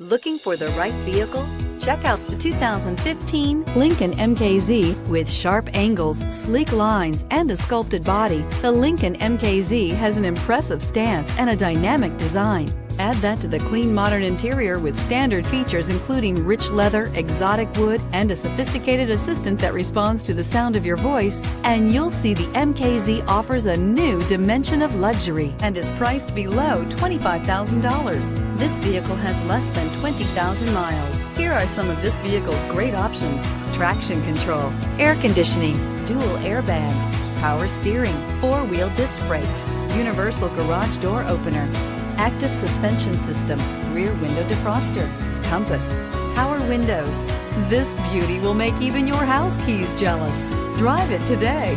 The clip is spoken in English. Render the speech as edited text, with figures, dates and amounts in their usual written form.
Looking for the right vehicle? Check out the 2015 Lincoln MKZ. With sharp angles, sleek lines, and a sculpted body, the Lincoln MKZ has an impressive stance and a dynamic design. Add that to the clean, modern interior with standard features including rich leather, exotic wood, and a sophisticated assistant that responds to the sound of your voice, and you'll see the MKZ offers a new dimension of luxury and is priced below $25,000. This vehicle has less than 20,000 miles. Here are some of this vehicle's great options: traction control, air conditioning, dual airbags, power steering, four-wheel disc brakes, universal garage door opener, active suspension system, rear window defroster, compass, power windows. This beauty will make even your house keys jealous. Drive it today.